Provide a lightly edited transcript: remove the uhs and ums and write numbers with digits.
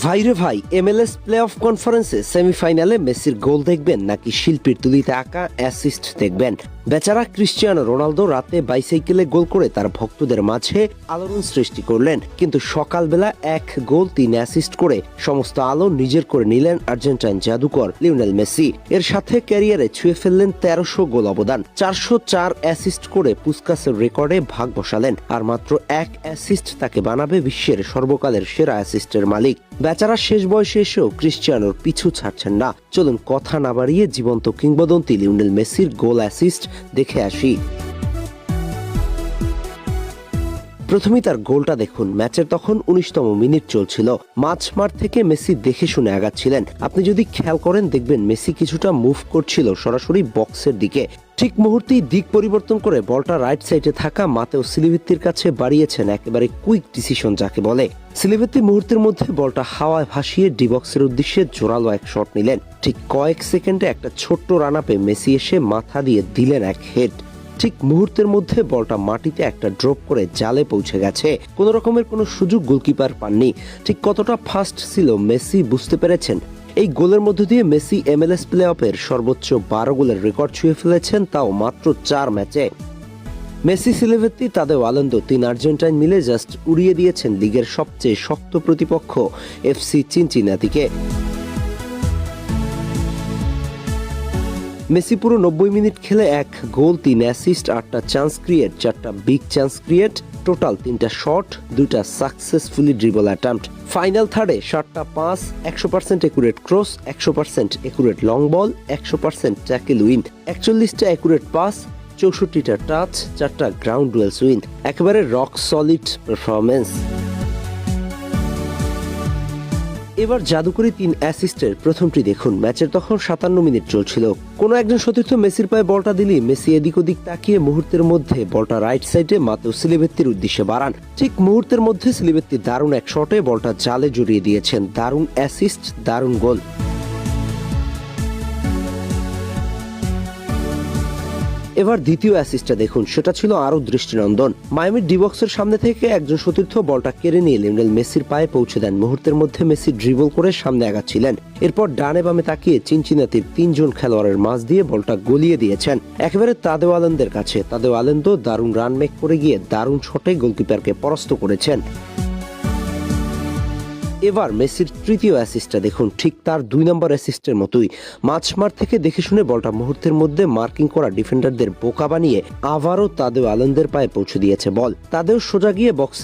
ভাইরে ভাই, MLS play of কনফারেন্সে সেমিফাইনালে মেসির গোল দেখবেন নাকি শিল্পীর তুলিতে আঁকা অ্যাসিস্ট দেখবেন? বেচারা ক্রিস্টিয়ানো রোনালদো রাতে বাইসাইকেলে গোল করে তার ভক্তদের মাঝে আলোড়ন সৃষ্টি করলেন, কিন্তু সকালবেলা 1 গোল 3 অ্যাসিস্ট করে সমস্ত আলো নিজের করে নিলেন আর্জেন্টাইন জাদুকর লিওনেল মেসি। এর সাথে ক্যারিয়ারে ছুঁয়ে ফেললেন 1300 গোল অবদান, 404 অ্যাসিস্ট করে পুস্কাসের রেকর্ডে ভাগ বসালেন। আর মাত্র 1 অ্যাসিস্ট তাকে বানাবে বিশ্বের সর্বকালের সেরা অ্যাসিস্টের মালিক। বেচারা শেষ বয়সে এসেও ক্রিস্টিয়ানোর পিছু ছাড়ছেন না। চলুন কথা না বাড়িয়ে জীবন্ত কিংবদন্তি লিওনেল মেসির গোল অ্যাসিস্ট দেখে আসি। প্রথমেই তার গোলটা দেখুন। ম্যাচের তখন 19তম মিনিট চলছিল। মাঝমাঠ থেকে মেসি দেখে শুনে আগাচ্ছিলেন। আপনি যদি খেয়াল করেন দেখবেন মেসি কিছুটা মুভ করছিল সরাসরি বক্সের দিকে। ঠিক মুহূর্তেই দিক পরিবর্তন করে বলটা রাইট সাইডে থাকা মাতেও সিলিভিত্তির কাছে বাড়িয়েছেন। একেবারে কুইক ডিসিশন যাকে বলে। সিলিভিত্তি মুহূর্তের মধ্যে বলটা হাওয়ায় ভাসিয়ে ডি বক্সের উদ্দেশ্যে জোরালো এক শট নিলেন। ঠিক কয়েক সেকেন্ডে একটা ছোট্ট রান আপে মেসি এসে মাথা দিয়ে দিলেন এক হেড। ঠিক মুহূর্তের মধ্যে বলটা মাটিতে একটা ড্রপ করে জালে পৌঁছে গেছে। কোন রকমের কোনো সুযোগ গোলকিপার পাননি। ঠিক কতটা ফাস্ট ছিল মেসি বুঝতে পেরেছেন। এই গোলের মধ্য দিয়ে মেসি MLS প্লে অফের সর্বোচ্চ 12 গোলের রেকর্ড ছুঁয়ে ফেলেছেন, তাও মাত্র 4 ম্যাচে। মেসি, সিলিভেত্তি, তাদেও আলেন্দো 3 আর্জেন্টাইন মিলে জাস্ট উড়িয়ে দিয়েছেন লিগের সবচেয়ে শক্ত প্রতিপক্ষ FC চিনচিনাতিকে। মেসি পুরো 90 মিনিট খেলে 1 গোল 3 অ্যাসিস্ট, 8টা চান্স ক্রিয়েট, 4টা বিগ চান্স ক্রিয়েট, টোটাল 3টা শট, 2টা সাকসেসফুলি ড্রিবল অ্যাটেম্প্ট। ফাইনাল থার্ডে 7টা pass, 100% accurate cross, 100% accurate long ball, 100% tackle win, 41টা একুরেট পাস, 64টা টাচ, 4টা গ্রাউন্ড ডুয়েলস উইন। একেবারে রক সলিড পারফরমেন্স। এবার জাদুকরি 3 অ্যাসিস্টের প্রথমটি দেখুন। ম্যাচের তখন 57 মিনিট চলছিল। কোনো একজন সতীর্থ মেসির পায়ে বলটা দিলেই মেসি এদিক ওদিক তাকিয়ে মুহূর্তের মধ্যে বলটা রাইট সাইডে মাতেও সিলিভেত্তির উদ্দেশ্যে বাড়ান। ঠিক মুহূর্তের মধ্যে সিলিভেত্তি দারুণ এক শটে বলটা জালে জড়িয়ে দিয়েছেন। দারুণ অ্যাসিস্ট, দারুণ গোল। এবার দ্বিতীয় অ্যাসিস্টটা দেখুন। সেটা ছিল আরো দৃষ্টিনন্দন। মায়ামির ডি বক্সের সামনে থেকে একজন সতীর্থ বলটা কেড়ে নিয়ে লিওনেল মেসির পায়ে পৌঁছে দেন। মুহূর্তের মধ্যে মেসি ড্রিবল করে সামনে আগাচ্ছিলেন। এরপর ডানে বামে তাকিয়ে চিনচিনাতির 3 জন খেলোয়াড়ের মাঝ দিয়ে বলটা গলিয়ে দিয়েছেন একেবারে তাদেও আলেন্দের কাছে। তাদেও আলেন্দো দারুণ রান মেক করে গিয়ে দারুণ শটে গোলকিপারকে পরাস্ত করেছেন। এবার মেসির তৃতীয় অ্যাসিস্টটা দেখুন। ঠিক তার 2 নম্বর অ্যাসিস্টের মতোই মাঝমাঠ থেকে দেখে শুনে বলটা মুহূর্তের মধ্যে মার্কিং করা ডিফেন্ডারদের বোকা বানিয়ে আবারও তাদেও আলেন্দের পায়ে পৌঁছে দিয়েছে বল। তাদেও সোজা গিয়ে বক্সে